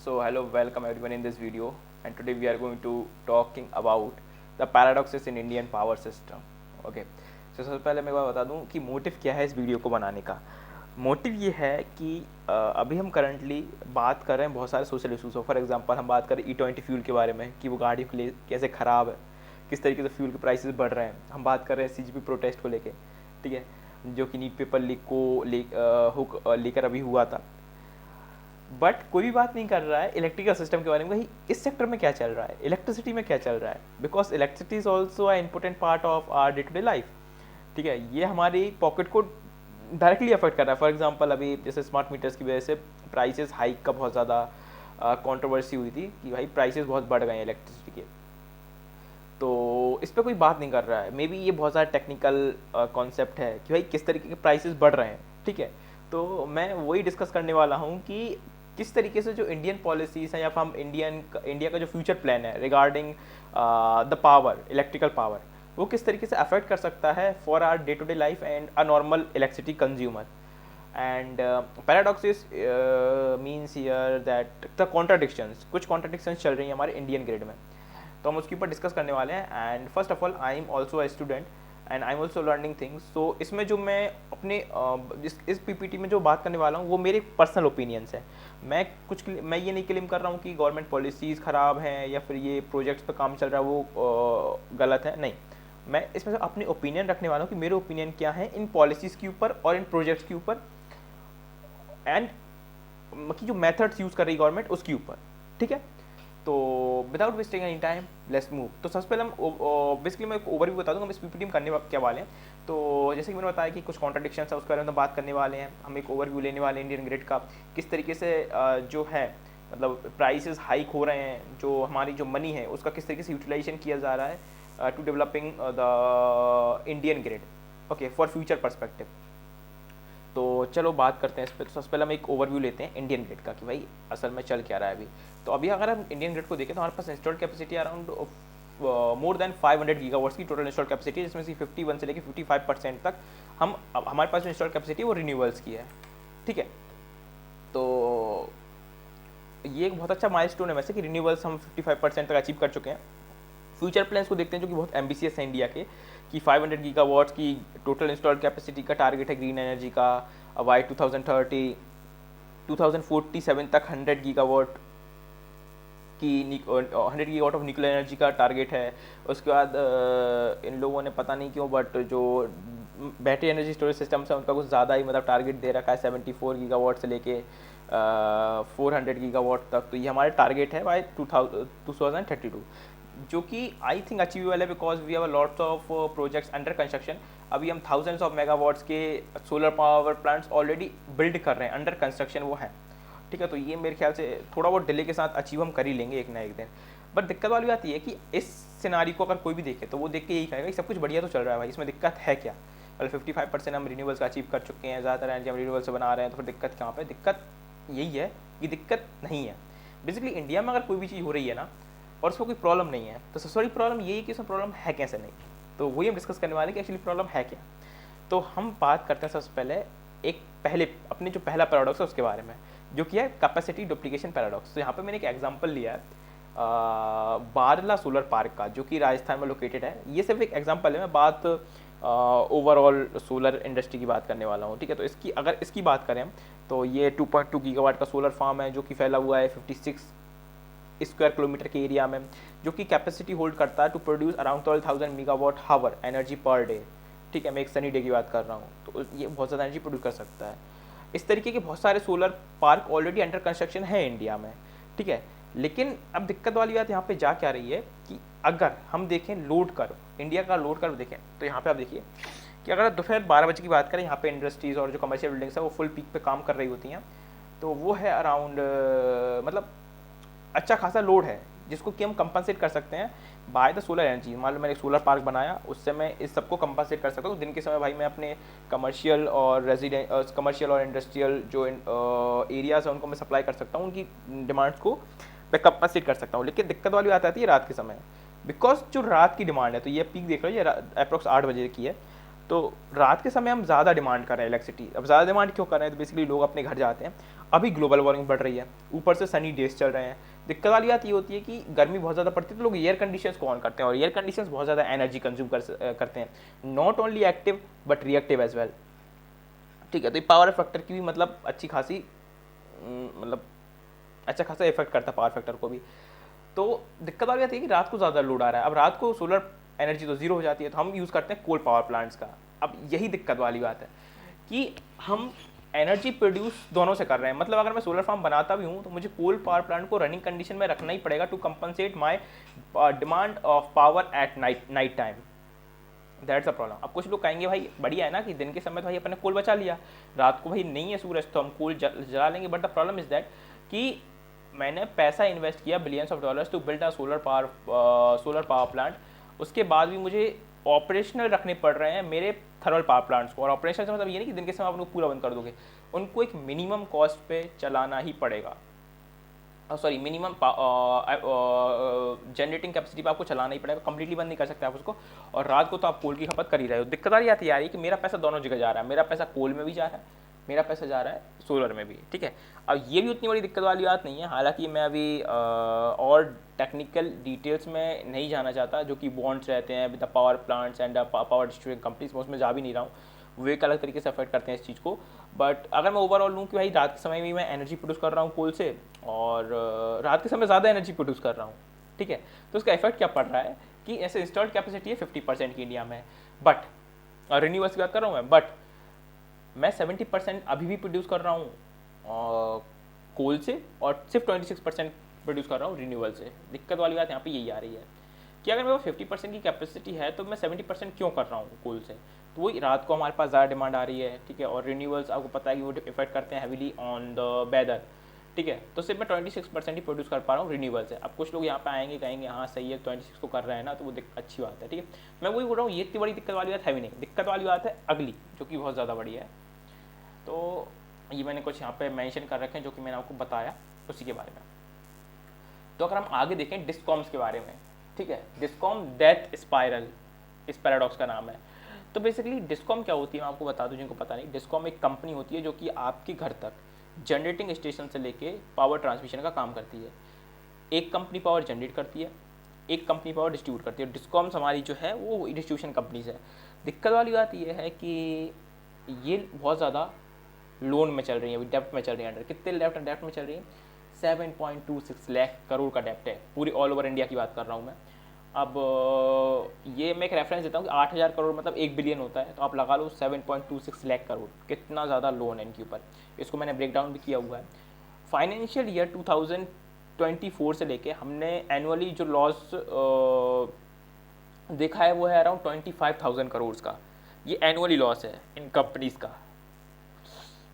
So hello, welcome everyone in this video, and today we are going to talking about the paradoxes in Indian power system. Okay. So सबसे पहले मैं बता दूं कि motive क्या है इस वीडियो को बनाने का। मोटिव ये है कि अभी हम करंटली बात कर रहे हैं बहुत सारे सोशल इशूज़ हो। फॉर एग्जांपल हम बात करें E20 फ्यूल के बारे में कि वो गाड़ियों के लिए कैसे ख़राब है, किस तरीके से फ्यूल के प्राइसेस बढ़ रहे हैं। हम बात कर रहे हैं CGP प्रोटेस्ट को लेके, ठीक है, जो कि नीट पेपर लीक को लेकर अभी हुआ था। बट कोई भी बात नहीं कर रहा है इलेक्ट्रिकल सिस्टम के बारे में, इस सेक्टर में क्या चल रहा है, इलेक्ट्रिसिटी में क्या चल रहा है, because electricity is also a important part of our day to day life. ठीक है, ये हमारी पॉकेट को डायरेक्टली अफेक्ट कर रहा है। फॉर एग्जांपल अभी जैसे स्मार्ट मीटर्स की वजह से प्राइसेस हाइक का बहुत ज़्यादा कंट्रोवर्सी हुई थी कि भाई प्राइसेस बहुत बढ़ गए हैं इलेक्ट्रिसिटी के। तो इस पर कोई बात नहीं कर रहा है। मे बी ये बहुत ज़्यादा टेक्निकल कॉन्सेप्ट है कि भाई किस तरीके के प्राइसेस बढ़ रहे हैं। ठीक है, तो मैं वही डिस्कस करने वाला हूँ कि किस तरीके से जो इंडियन पॉलिसीज़ हैं या फिर हम इंडिया का जो फ्यूचर प्लान है regarding the power, electrical power, वो किस तरीके से अफेक्ट कर सकता है for our day to day life and a normal electricity consumer. And paradoxes means here that the contradictions, कुछ कॉन्ट्राडिक्शंस चल रही हैं हमारे इंडियन ग्रिड में, तो हम उसके ऊपर डिस्कस करने वाले हैं। And first of all I am also a student and I am also learning things. So इसमें जो मैं अपने इस पीपीटी में जो बात करने वाला हूँ वो मेरे पर्सनल ओपिनियंस है। मैं ये नहीं क्लेम कर रहा हूँ कि गवर्नमेंट पॉलिसीज़ ख़राब हैं या फिर ये प्रोजेक्ट्स पे काम चल रहा है वो गलत है, नहीं। मैं इसमें से अपनी ओपिनियन रखने वाला हूँ कि मेरे ओपिनियन क्या है इन पॉलिसीज़ के ऊपर और इन प्रोजेक्ट्स के ऊपर एंड की जो मेथड्स यूज़ कर रही गवर्नमेंट उसके ऊपर। ठीक है, तो without wasting any time let's move. तो सबसे पहले हम बेसिकली मैं एक ओवरव्यू बता दूंगा हम इस पीपीटी में करने क्या वाले हैं। तो जैसे कि मैंने बताया कि कुछ कॉन्ट्रडिक्शन है उसके बारे में बात करने वाले हैं। हम एक ओवरव्यू लेने वाले हैं इंडियन ग्रिड का, किस तरीके से जो है मतलब प्राइसेस हाइक हो रहे हैं, जो हमारी जो मनी है उसका किस तरीके से यूटिलाइजेशन किया जा रहा है to developing the Indian grid, okay, for future perspective. तो चलो बात करते हैं इस पर। तो सबसे पहले हम एक ओवरव्यू लेते हैं इंडियन ग्रिड का कि भाई असल में चल क्या रहा है अभी। तो अभी अगर हम इंडियन ग्रिड को देखें तो हमारे पास installed capacity around more than 500 gigawatts की टोटल इंस्टॉल्ड कैपेसिटी है, जिसमें से 51 से लेकर 55% तक हमारे पास जो इंस्टॉल्ड कैपेसिटी है वो रिन्यूएबल्स की है। ठीक है, तो ये एक बहुत अच्छा माइलस्टोन है वैसे कि रिन्यूएबल्स हम 55% तक अचीव कर चुके हैं। फ्यूचर प्लान्स को देखते हैं जो कि बहुत एम्बिशियस है इंडिया के, कि 500 गीगावाट्स की टोटल इंस्टॉल्ड कैपेसिटी का टारगेट है ग्रीन एनर्जी का बाय 2030। 2047 तक 100 गीगावाट की 100 गीगावाट ऑफ न्यूक्लियर एनर्जी का टारगेट है। उसके बाद इन लोगों ने पता नहीं क्यों बट जो बैटरी एनर्जी स्टोरेज सिस्टम्स है उनका कुछ ज़्यादा ही मतलब टारगेट दे रखा है 74 गीगावाट से लेके 400 गीगावाट तक। तो ये हमारे टारगेट है बाय 2032, जो कि आई थिंक अचीवेबल है because we have lots of projects under construction. अभी हम थाउजेंड्स ऑफ मेगावाट्स के solar power plants already build कर रहे हैं, अंडर कंस्ट्रक्शन वो है। ठीक है, तो ये मेरे ख्याल से थोड़ा बहुत डिले के साथ अचीव हम कर ही लेंगे एक ना एक दिन। बट दिक्कत वाली बात ये है कि इस सिनारी को अगर कोई भी देखे तो वो देख के यही कहेगा कि सब कुछ बढ़िया तो चल रहा है भाई, इसमें दिक्कत है क्या। मतलब 55% हम रिन्यूएबल्स का अचीव कर चुके हैं, ज़्यादातर एनर्जी हम रिन्यूएबल से बना रहे हैं, तो फिर दिक्कत कहाँ पे। दिक्कत यही है कि दिक्कत नहीं है। बेसिकली इंडिया में अगर कोई भी चीज़ हो रही है ना और उसमें कोई प्रॉब्लम नहीं है तो सबसे बड़ी प्रॉब्लम यही है कि उसमें प्रॉब्लम है कैसे नहीं। तो वही हम डिस्कस करने वाले हैं कि एक्चुअली प्रॉब्लम है क्या। तो हम बात करते हैं सबसे पहले पहले अपने जो पहला पैराडॉक्स है उसके बारे में, जो कि है कैपेसिटी डुप्लीकेशन पैराडॉक्स। तो यहाँ पे मैंने एक एग्जांपल लिया है बारला सोलर पार्क का, जो कि राजस्थान में लोकेटेड है। ये सिर्फ एक एग्जांपल है, मैं बात ओवरऑल सोलर इंडस्ट्री की बात करने वाला हूँ। ठीक है, तो इसकी बात करें तो ये 2.2 गीगावाट का सोलर फार्म है जो कि फैला हुआ है 56 स्क्वायर किलोमीटर के एरिया में, जो कि कैपेसिटी होल्ड करता है to produce around 12,000 megawatt hour energy per day. ठीक है, मैं एक सनी डे की बात कर रहा हूँ, तो ये बहुत ज़्यादा एनर्जी प्रोड्यूस कर सकता है। इस तरीके के बहुत सारे solar park already under construction है इंडिया में। ठीक है, लेकिन अब दिक्कत वाली बात यहाँ पे जा क्या रही है कि अगर हम देखें लोड कर्व, इंडिया का लोड कर्व देखें तो यहाँ पे आप देखिए कि अगर दोपहर 12 बजे की बात करें, यहाँ पे इंडस्ट्रीज़ और जो कमर्शियल बिल्डिंग्स है वो फुल पीक पे काम कर रही होती हैं। तो वो है अराउंड मतलब अच्छा खासा लोड है जिसको कि हम कंपनसेट कर सकते हैं बाय द सोलर एनर्जी। मान लो मैंने एक सोलर पार्क बनाया, उससे मैं इस सबको कंपनसेट कर सकता हूँ। दिन के समय भाई मैं अपने कमर्शियल और इंडस्ट्रियल जो एरियाज है उनको मैं सप्लाई कर सकता हूँ, उनकी डिमांड्स को मैं कंपनसेट कर सकता हूँ। लेकिन दिक्कत वाली बात आती है रात के समय, बिकॉज जो रात की डिमांड है, तो ये पीक देख लो, ये अप्रॉक्स 8 बजे की है। तो रात के समय हम ज़्यादा डिमांड कर रहे हैं इलेक्ट्रिसिटी। अब ज़्यादा डिमांड क्यों कर रहे हैं, तो बेसिकली लोग अपने घर जाते हैं। अभी ग्लोबल वार्मिंग बढ़ रही है, ऊपर से सनी डेज चल रहे हैं। दिक्कत वाली बात ये होती है कि गर्मी बहुत ज़्यादा पड़ती है तो लोग एयर कंडीशंस को ऑन करते हैं, और एयर कंडीशंस बहुत ज़्यादा एनर्जी कंज्यूम करते हैं, not only active but reactive as well. ठीक है, तो ये पावर फैक्टर की भी मतलब अच्छी खासी मतलब अच्छा खासा इफेक्ट करता है पावर फैक्टर को भी। तो दिक्कत वाली बात है कि रात को ज़्यादा लोड आ रहा है। अब रात को सोलर एनर्जी तो जीरो हो जाती है, तो हम यूज़ करते हैं कोल पावर प्लांट्स का। अब यही दिक्कत वाली बात है कि हम एनर्जी प्रोड्यूस दोनों से कर रहे हैं। मतलब अगर मैं सोलर फार्म बनाता भी हूँ तो मुझे कोल पावर प्लांट को रनिंग कंडीशन में रखना ही पड़ेगा to compensate my demand of power at night time. That's a problem. अब कुछ लोग कहेंगे भाई बढ़िया है ना कि दिन के समय तो भाई अपने कोल बचा लिया, रात को भाई नहीं है सूरज तो हम कोल जला लेंगे। But the problem is that कि मैंने पैसा इन्वेस्ट किया billions of dollars to build a solar power plant, उसके बाद भी मुझे ऑपरेशनल रखने पड़ रहे हैं मेरे थर्मल पावर प्लांट्स को। और ऑपरेशनल से मतलब ये नहीं कि दिन के समय आप उनको पूरा बंद कर दोगे, उनको एक मिनिमम कॉस्ट पे चलाना ही पड़ेगा। सॉरी, मिनिमम जनरेटिंग कैपेसिटी पे आपको चलाना ही पड़ेगा, कंप्लीटली बंद नहीं कर सकते आप उसको। और रात को तो आप कोल की खपत कर ही रहे हो। दिक्कत आ रही है कि मेरा पैसा दोनों जगह जा रहा है, मेरा पैसा कोल में भी जा रहा है, मेरा पैसा जा रहा है सोलर में भी। ठीक है, अब ये भी उतनी बड़ी दिक्कत वाली बात नहीं है। हालांकि मैं अभी और टेक्निकल डिटेल्स में नहीं जाना चाहता, जो कि बॉन्ड्स रहते हैं with the power plants and power distribution companies, मैं उसमें जा भी नहीं रहा हूँ, वो एक अलग तरीके से अफेक्ट करते हैं इस चीज़ को। बट अगर मैं ओवरऑल लूँ कि भाई रात के समय भी मैं एनर्जी प्रोड्यूस कर रहा हूँ कोल से, और रात के समय ज़्यादा एनर्जी प्रोड्यूस कर रहा हूँ, ठीक है, तो उसका इफेक्ट क्या पड़ रहा है कि ऐसे इंस्टॉल्ड कैपेसिटी है 50% की इंडिया में, बट रिन्यूअल्स की बात कर रहा हूँ मैं, बट मैं 70% अभी भी प्रोड्यूस कर रहा हूँ कोल से, और सिर्फ 26% प्रोड्यूस कर रहा हूँ रिन्यूअल से। दिक्कत वाली बात यहाँ पे यही आ रही है कि अगर मेरे पास 50% की कैपेसिटी है तो मैं 70% क्यों कर रहा हूँ कोल से। तो वही रात को हमारे पास ज़्यादा डिमांड आ रही है, ठीक है, और रिन्यूअल्स आपको पता है कि वो इफेक्ट करते हैं हैवीली ऑन द वेदर, ठीक है, तो सिर्फ मैं 26% ही प्रोड्यूस कर पा रहा हूँ रिन्यूअल से। अब कुछ लोग यहाँ पे आएंगे कहेंगे हाँ सही है 26 तो कर रहे हैं ना, तो वो अच्छी बात है, ठीक है। मैं वही बोल रहा हूँ, ये इतनी बड़ी दिक्कत वाली बात है भी नहीं। दिक्कत वाली बात है अगली, जो कि बहुत ज़्यादा बड़ी है। तो ये मैंने कुछ यहाँ पे मेंशन कर रखे हैं जो कि मैंने आपको बताया उसी के बारे में। तो अगर हम आगे देखें डिस्कॉम्स के बारे में, ठीक है, डिस्कॉम डेथ स्पाइरल इस पैराडॉक्स का नाम है। तो बेसिकली डिस्कॉम क्या होती है मैं आपको बता दूं जिनको पता नहीं। डिस्कॉम एक कंपनी होती है जो कि आपके घर तक जनरेटिंग स्टेशन से लेके पावर ट्रांसमिशन का काम करती है। एक कंपनी पावर जनरेट करती है, एक कंपनी पावर डिस्ट्रीब्यूट करती है। डिस्कॉम्स हमारी जो है वो डिस्ट्रीब्यूशन कंपनीज है। दिक्कत वाली बात ये है कि ये बहुत ज़्यादा लोन में चल रही है, अभी डेप्ट में चल रही है। अंडर कितने डेप्ट में चल रही है? 7.26 लाख करोड़ का डेप्ट है, पूरी ऑल ओवर इंडिया की बात कर रहा हूँ मैं। अब ये मैं एक रेफरेंस देता हूँ कि 8,000 करोड़ मतलब 1 बिलियन होता है, तो आप लगा लो 7.26 लाख करोड़, कितना ज़्यादा लोन है इनके ऊपर। इसको मैंने ब्रेक डाउन भी किया हुआ है। फाइनेंशियल ईयर 2024 से लेके हमने एनुअली जो लॉस देखा है वो है अराउंड 25,000 करोड़ का। ये एनुअली लॉस है इन कंपनीज का।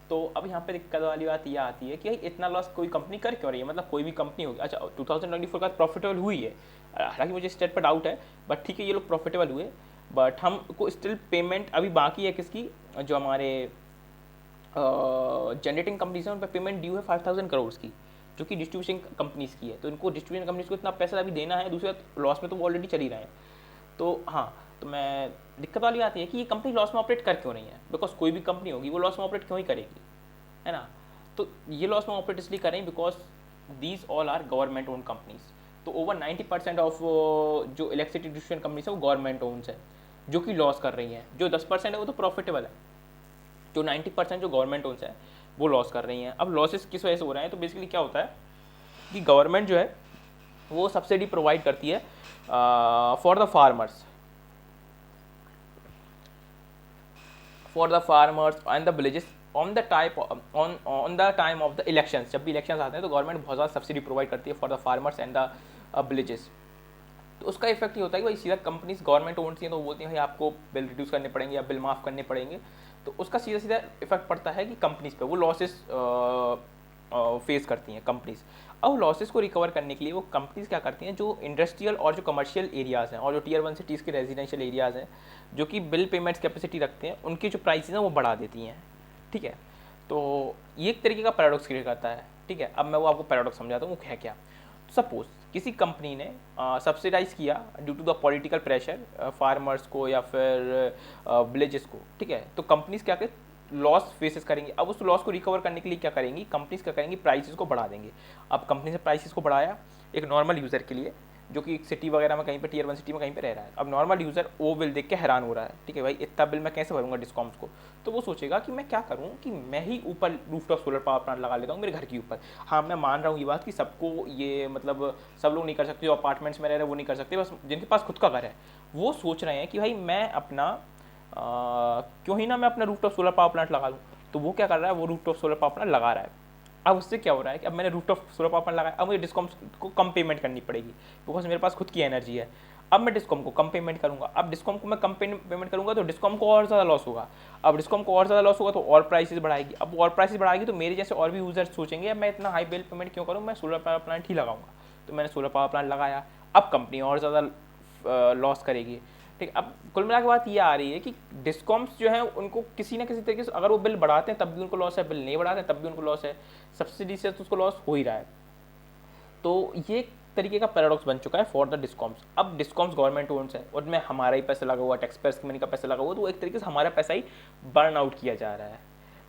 तो अब यहाँ पे दिक्कत वाली बात यह आती है कि इतना लॉस कोई कंपनी कर क्यों रही है। मतलब कोई भी कंपनी होगी, अच्छा 2024 का प्रॉफिटेबल हुई है, हालांकि मुझे स्टेट पर डाउट है, बट ठीक है ये लोग प्रॉफिटेबल हुए, बट हमको स्टिल पेमेंट अभी बाकी है किसकी, जो हमारे जनरेटिंग कंपनीज हैं उन पर पेमेंट ड्यू है 5,000 करोड़ की, जो कि डिस्ट्रीब्यूशन कंपनीज की है। तो इनको डिस्ट्रीब्यूशन कंपनीज को इतना पैसा अभी देना है, दूसरे लॉस में तो वो ऑलरेडी चल ही रहे हैं। तो हाँ, तो मैं दिक्कत वाली आती है कि ये कंपनी लॉस में ऑपरेट कर क्यों रही है। बिकॉज कोई भी कंपनी होगी वो लॉस में ऑपरेट क्यों ही करेगी, है ना। तो ये लॉस में ऑपरेट इसलिए करें because these all are government own companies. तो ओवर 90% ऑफ जो इलेक्ट्रिसिटी डिस्ट्रीब्यूशन कंपनीज है वो गवर्नमेंट ओन्स है, जो कि लॉस कर रही हैं। जो 10% है वो तो प्रॉफिटेबल है, जो 90% जो गवर्नमेंट ओन्स है वो लॉस कर रही हैं। अब लॉसेस किस वजह से हो रहे हैं, तो बेसिकली क्या होता है कि गवर्नमेंट जो है वो सब्सिडी प्रोवाइड करती है for the farmers and the villages on the time of the elections. जब भी इलेक्शंस आते हैं तो गवर्नमेंट बहुत ज़्यादा सब्सिडी प्रोवाइड करती है for the farmers and the villages. तो उसका इफेक्ट ये होता है कि भाई सीधा कंपनीज गवर्नमेंट ओन्स हैं, तो वो बोलती हैं भाई आपको बिल रिड्यूस करने पड़ेंगे या बिल माफ़ करने पड़ेंगे। तो उसका सीधा सीधा इफेक्ट पड़ता है कि कंपनीज पे वो लॉसेस फेस करती हैं कंपनीज। अब लॉसेस को रिकवर करने के लिए वो कंपनीज क्या करती हैं, जो इंडस्ट्रियल और जो कमर्शियल एरियाज़ हैं और जो टियर 1 सिटीज़ के रेजिडेंशियल एरियाज़ हैं जो कि बिल पेमेंट्स कैपेसिटी रखते हैं, उनकी जो प्राइसेस हैं वो बढ़ा देती हैं, ठीक है। तो ये एक तरीके का पैराडॉक्स क्रिएट करता है, ठीक है। अब मैं वो आपको पैराडॉक्स समझाता हूँ वो है क्या। सपोज किसी कंपनी ने सब्सिडाइज किया due to the political pressure farmers को या फिर विलेजेस को, ठीक है। तो कंपनीज क्या लॉस फेसेस करेंगी। अब उस लॉस को रिकवर करने के लिए क्या करेंगी कंपनीज, क्या करेंगी प्राइसेस को बढ़ा देंगे। अब कंपनी ने प्राइसेस को बढ़ाया एक नॉर्मल यूज़र के लिए जो कि एक सिटी वगैरह में कहीं पे टियर 1 सिटी में कहीं पे रह रहा है। अब नॉर्मल यूज़र वो बिल देख के हैरान हो रहा है, ठीक है भाई इतना बिल मैं कैसे भरूंगा डिस्कॉम्स को। तो वो सोचेगा कि मैं क्या करूँ कि मैं ही ऊपर रूफटॉप सोलर पावर प्लांट लगा लेता हूँ मेरे घर के ऊपर। हाँ मैं मान रहा हूँ ये बात कि सबको ये मतलब सब लोग नहीं कर सकते, जो अपार्टमेंट्स में रह रहे हैं वो नहीं कर सकते, बस जिनके पास खुद का घर है वो सोच रहे हैं कि भाई मैं अपना क्यों ही ना मैं अपना रूफटॉप सोलर पावर प्लांट लगा लूँ। तो वो क्या कर रहा है, वो रूफटॉप सोलर पावर प्लांट लगा रहा है। अब उससे क्या हो रहा है कि अब मैंने रूफटॉप सोलर पावर प्लांट लगाया, अब मुझे डिस्कॉम को कम पेमेंट करनी पड़ेगी बिकॉज मेरे पास खुद की एनर्जी है। अब मैं डिस्कॉम को कम पेमेंट करूंगा, अब डिस्कॉम को मैं कम पेमेंट करूंगा तो डिस्कॉम को और ज़्यादा लॉस होगा। अब डिस्कॉम को और ज़्यादा लॉस होगा तो और प्राइसेस बढ़ाएगी। अब और प्राइसेस बढ़ाएगी तो मेरे जैसे और भी यूजर्स सोचेंगे मैं इतना हाई बिल पेमेंट क्यों करूँ, मैं सोलर पावर प्लांट ही लगाऊंगा। तो मैंने सोलर पावर प्लांट लगाया, अब कंपनी और ज़्यादा लॉस करेगी। ठीक, अब कुल मिला के बात ये आ रही है कि डिस्कॉम्स जो है उनको किसी ना किसी तरीके से अगर वो बिल बढ़ाते हैं तब भी उनको लॉस है, बिल नहीं बढ़ाते हैं तब भी उनको लॉस है, सब्सिडी से तो उसको लॉस हो ही रहा है। तो ये एक तरीके का पैराडॉक्स बन चुका है फॉर द डिस्कॉम्स। अब डिस्कॉम्स गवर्नमेंट ओन्स है और में हमारा ही पैसा लगा हुआ, टैक्स पेयर्स की मनी का पैसा लगा हुआ, तो एक तरीके से हमारा पैसा ही बर्न आउट किया जा रहा है।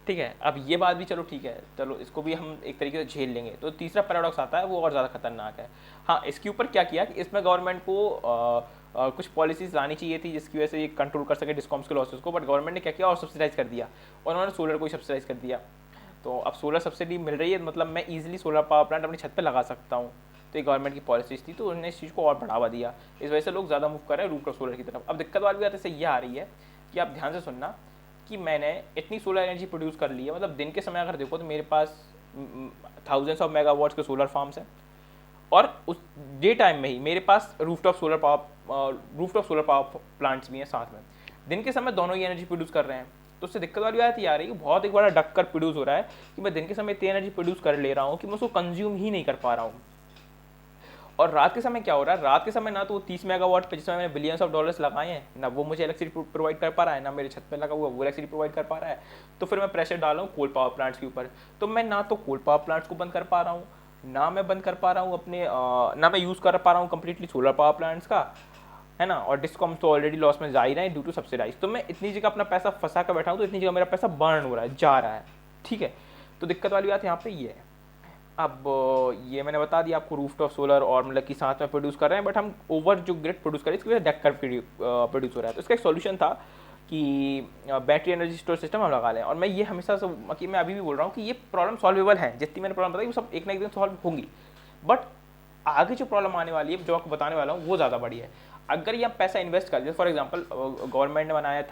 ठीक है, अब ये बात भी चलो ठीक है, चलो इसको भी हम एक तरीके से झेल लेंगे। तो तीसरा पैराडॉक्स आता है वो और ज़्यादा खतरनाक है। हाँ इसके ऊपर क्या किया कि इसमें गवर्नमेंट को कुछ पॉलिसीज लानी चाहिए थी जिसकी वजह से ये कंट्रोल कर सके डिस्कॉम्स के लॉसेस को, बट गवर्नमेंट ने क्या किया और सब्सिडाइज कर दिया और उन्होंने सोलर को ही सब्सिडाइज कर दिया। तो अब सोलर सब्सिडी मिल रही है, मतलब मैं ईजिली सोलर पावर प्लांट अपनी छत पे लगा सकता हूँ। तो ये गवर्नमेंट की पॉलिसीज थी तो उन्होंने इस चीज़ को और बढ़ावा दिया, इस वजह से लोग ज़्यादा मूव कर रहे हैं रूफटॉप सोलर की तरफ। अब दिक्कत वाली बात इससे ये आ रही है कि आप ध्यान से सुनना कि मैंने इतनी सोलर एनर्जी प्रोड्यूस कर ली है, मतलब दिन के समय अगर देखो तो मेरे पास थाउजेंड्स ऑफ मेगावाट्स के सोलर फार्म्स हैं और उस डे टाइम में ही मेरे पास रूफटॉप सोलर पावर प्लांट्स भी हैं साथ में। दिन के समय दोनों ही एनर्जी प्रोड्यूस कर रहे हैं। तो उससे दिक्कत वाली बात ये आ रही है कि बहुत एक बड़ा डक कर प्रोड्यूस हो रहा है कि मैं दिन के समय इतनी एनर्जी प्रोड्यूस कर ले रहा हूँ कि मैं उसको कंज्यूम ही नहीं कर पा रहा हूँ। और रात के समय क्या हो रहा है, रात के समय ना तो वो 30 मेगावाट पे जिसमें मैंने बिलियंस ऑफ डॉलर्स लगाए हैं ना वो मुझे इलेक्ट्रिसिटी प्रोवाइड कर पा रहा है, ना मेरे छत पे लगा हुआ वो इलेक्ट्रिसिटी प्रोवाइड कर पा रहा है। तो फिर मैं प्रेशर डाल रहा हूँ कोल पावर प्लांट्स के ऊपर। तो मैं ना तो कोल पावर प्लांट्स को बंद कर पा रहा हूँ, ना मैं बंद कर पा रहा हूँ अपने ना मैं यूज़ कर पा रहा हूँ कंप्लीटली सोलर पावर प्लांट्स का, है ना। और डिस्कॉम्स तो ऑलरेडी लॉस में जा ही रहे हैं ड्यू टू सब्सिडाइज। तो मैं इतनी जगह अपना पैसा फंसा कर बैठा हूँ तो इतनी जगह मेरा पैसा बर्न हो रहा है, जा रहा है। ठीक है, तो दिक्कत वाली बात यहाँ पे ये है। अब ये मैंने बता दिया आपको रूफटॉप सोलर और मतलब कि साथ में प्रोड्यूस कर रहे हैं, बट हम ओवर जो ग्रिड प्रोड्यूस कर रहे हैं इसकी वजह से डेक कर्व प्रोड्यूस हो रहा है। तो इसका एक सॉल्यूशन था कि बैटरी एनर्जी स्टोर सिस्टम हम लगा लें। और मैं ये हमेशा से कि मैं अभी भी बोल रहा हूँ कि ये प्रॉब्लम सॉल्वेबल है, जितनी मैंने प्रॉब्लम बताई वो सब एक ना एक दिन सॉल्व होंगी, बट आगे जो प्रॉब्लम आने वाली है जो आपको बताने वाला हूँ वो ज़्यादा बड़ी है। अगर ये आप पैसा इन्वेस्ट कर, जैसे फॉर एग्जांपल गवर्नमेंट ने बनाया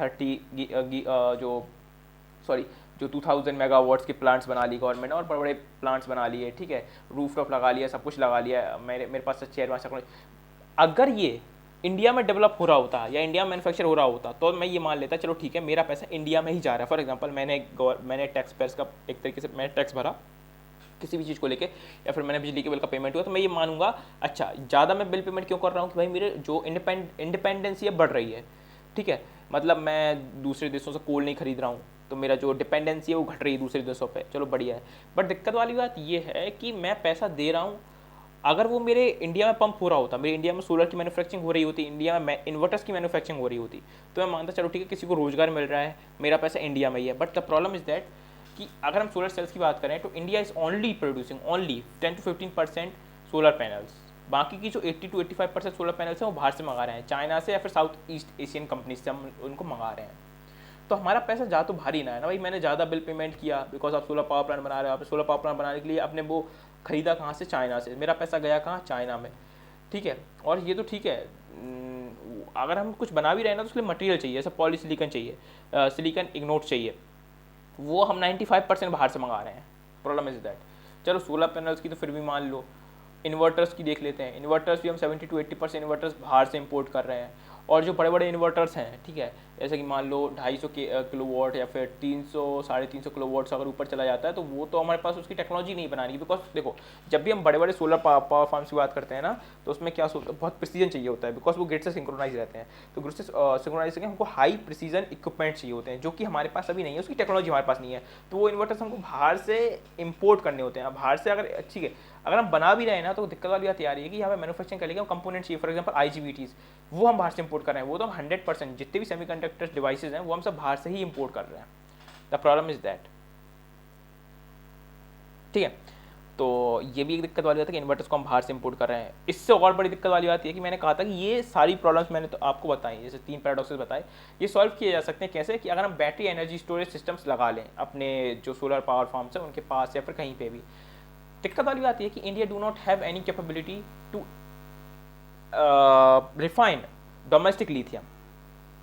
2000 मेगावाट्स के प्लांट्स बना ली गवर्नमेंट ने और बड़े बड़े प्लांट्स बना लिए, ठीक है, रूफटॉप लगा लिया, सब कुछ लगा लिया, मेरे पास अच्छी एडवांस टेक्नोलॉजी। अगर ये इंडिया में डेवलप हो रहा होता या इंडिया में मैन्युफैक्चर हो रहा होता तो मैं ये मान लेता चलो ठीक है मेरा पैसा इंडिया में ही जा रहा है। फॉर एग्जांपल मैंने टैक्स पेयर्स का एक तरीके से मैं टैक्स भरा किसी भी चीज़ को लेके या फिर मैंने बिजली के बिल का पेमेंट हुआ, तो मैं ये मानूंगा अच्छा ज़्यादा मैं बिल पेमेंट क्यों कर रहा हूँ कि भाई मेरे जो इंडिपेंडेंसी है बढ़ रही है। ठीक है, मतलब मैं दूसरे देशों से कोल नहीं खरीद रहा हूँ तो मेरा जो डिपेंडेंसी है वो घट रही है दूसरे देशों पे, चलो बढ़िया है। बट दिक्कत वाली बात ये है कि मैं पैसा दे रहा हूँ, अगर वो मेरे इंडिया में पंप हो रहा होता, मेरे इंडिया में सोलर की मैन्युफैक्चरिंग हो रही होती, इंडिया में इन्वर्टर्स की मैन्युफैक्चरिंग हो रही होती, तो मैं मानता चलो ठीक है किसी को रोजगार मिल रहा है, मेरा पैसा इंडिया में ही है। But the problem is that कि अगर हम सोलर सेल्स की बात करें तो India is only producing only 10 to 15% solar panels. बाकी की जो 80 to 85% सोलर पैनल्स हैं वो बाहर से मंगा रहे हैं, चाइना से या फिर साउथ ईस्ट एशियन कंपनी से हम उनको मंगा रहे हैं। तो हमारा पैसा जा तो भारी ना है ना भाई, मैंने ज़्यादा बिल पेमेंट किया बिकॉज आप सोलर पावर प्लांट बना रहे हो, आप सोलर पावर प्लांट बनाने के लिए आपने वो खरीदा कहाँ से, चाइना से, मेरा पैसा गया कहाँ, चाइना में। ठीक है, और ये तो ठीक है अगर हम कुछ बना भी रहे हैं ना तो उसके लिए मटेरियल चाहिए, जैसे पॉलीसिलिकॉन चाहिए, सिलिकॉन इग्नोट चाहिए, वो हम 95% बाहर से मंगा रहे हैं। Problem is that. चलो सोलर पैनल्स की तो फिर भी मान लो, इन्वर्टर्स की देख लेते हैं, इन्वर्टर्स भी हम 70 to 80% इन्वर्टर्स बाहर से इंपोर्ट कर रहे हैं। और जो बड़े बड़े इन्वर्टर्स हैं, ठीक है, जैसे कि मान लो 250 किलोवाट या फिर 300 350 किलोवाट्स अगर ऊपर चला जाता है तो वो तो हमारे पास उसकी टेक्नोलॉजी नहीं बनानी, बिकॉज देखो जब भी हम बड़े बड़े सोलर पावर फार्म्स की बात करते हैं ना तो उसमें क्या बहुत प्रिसीजन चाहिए होता है, बिकॉज वो ग्रिड से सिंक्रोनाइज रहते हैं। तो ग्रिड से सिंक्रोनाइज करके हमको हाई प्रिसीजन इक्विपमेंट चाहिए होते हैं जो कि हमारे पास अभी नहीं है, उसकी टेक्नोलॉजी हमारे पास नहीं है। तो वो इन्वर्टर्स हमको बाहर से इम्पोर्ट करने होते हैं। बाहर से अगर ठीक है अगर हम बना भी रहे हैं ना तो दिक्कत वाली बात आ रही है कि यहाँ पे मैन्युफैक्चरिंग कर लेंगे हम कंपोनेंट चाहिए, फॉर एग्जांपल IGBTs वो हम बाहर से इंपोर्ट कर रहे हैं, वो तो हम 100% जितने भी सेमीकंडक्टर डिवाइसेज हैं वो हम सब बाहर से ही इंपोर्ट कर रहे हैं। द प्रॉब्लम इज दैट, ठीक है। तो ये भी एक दिक्कत वाली बात है कि इन्वर्टर्स को हम बाहर से इंपोर्ट कर रहे हैं। इससे और बड़ी दिक्कत वाली बात ये है कि मैंने कहा था कि ये सारी प्रॉब्लम्स मैंने तो आपको बताई, जैसे 3 पैराडॉक्सेस बताए, ये सॉल्व किए जा सकते हैं कैसे, कि अगर हम बैटरी एनर्जी स्टोरेज सिस्टम्स लगा लें अपने जो सोलर पावर फार्म्स हैं उनके पास या फिर कहीं पे भी। दिक्कत वाली बात ये है कि India do not have any capability to refine domestic lithium.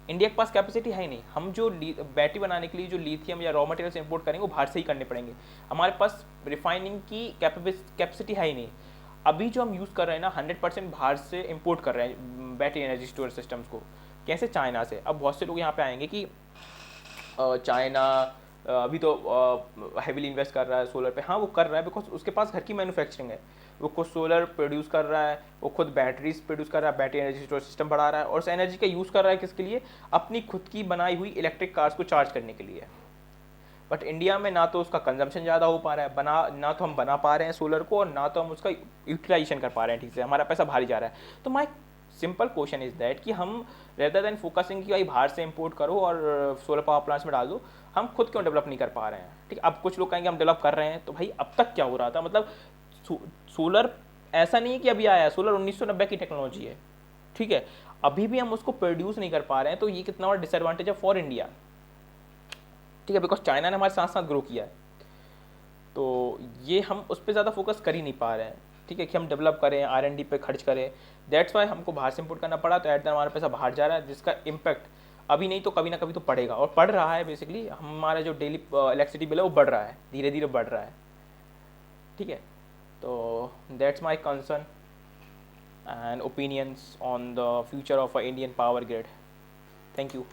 India के पास कैपेसिटी है ही नहीं। हम जो बैटरी बनाने के लिए जो लिथियम या रॉ मटेरियल्स इंपोर्ट करेंगे वो बाहर से ही करने पड़ेंगे। हमारे पास रिफाइनिंग की कैपेसिटी है ही नहीं। अभी जो हम यूज़ कर रहे हैं ना 100% बाहर से इंपोर्ट कर रहे हैं बैटरी एनर्जी स्टोरेज सिस्टम्स को। कैसे? चाइना से। अब बहुत से लोग यहाँ पे आएंगे कि चाइना अभी तो हैवीली इन्वेस्ट कर रहा है सोलर पे। हाँ वो कर रहा है बिकॉज उसके पास घर की मैन्युफैक्चरिंग है, वो खुद सोलर प्रोड्यूस कर रहा है, वो खुद बैटरीज प्रोड्यूस कर रहा है, बैटरी एनर्जी स्टोरेज सिस्टम बढ़ा रहा है, और उस एनर्जी का यूज़ कर रहा है किसके लिए? अपनी खुद की बनाई हुई इलेक्ट्रिक कार्स को चार्ज करने के लिए। बट इंडिया में ना तो उसका कंजम्पशन ज़्यादा हो पा रहा है, ना तो हम बना पा रहे हैं सोलर को, और ना तो हम उसका यूटिलाइजेशन कर पा रहे हैं ठीक से, हमारा पैसा बाहर ही जा रहा है। तो my simple question is that कि हम रेदर देन फोकसिंग कि भाई बाहर से इंपोर्ट करो और सोलर पावर प्लांट्स में डाल दो, हम खुद क्यों डेवलप नहीं कर पा रहे हैं? ठीक, अब कुछ लोग कहेंगे हम डेवलप कर रहे हैं, तो भाई अब तक क्या हो रहा था? मतलब सोलर ऐसा नहीं है कि अभी आया है, सोलर 1990 की टेक्नोलॉजी है, ठीक है, अभी भी हम उसको प्रोड्यूस नहीं कर पा रहे हैं, तो ये कितना बड़ा डिसएडवांटेज है फॉर इंडिया, ठीक है, बिकॉज चाइना ने हमारे साथ साथ ग्रो किया है। तो ये हम उस पर ज़्यादा फोकस कर ही नहीं पा रहे हैं, ठीक है, कि हम डेवलप करें, R&D पे खर्च करें। दैट्स वाई हमको बाहर से इंपोर्ट करना पड़ा, तो एट द हमारा पैसा बाहर जा रहा है, जिसका इम्पैक्ट अभी नहीं तो कभी ना कभी तो पड़ेगा, और पड़ रहा है। बेसिकली हमारा जो डेली इलेक्ट्रिसिटी बिल है वो बढ़ रहा है, धीरे धीरे बढ़ रहा है, ठीक है। तो that's my concern and opinions on the future of our Indian power grid. Thank you.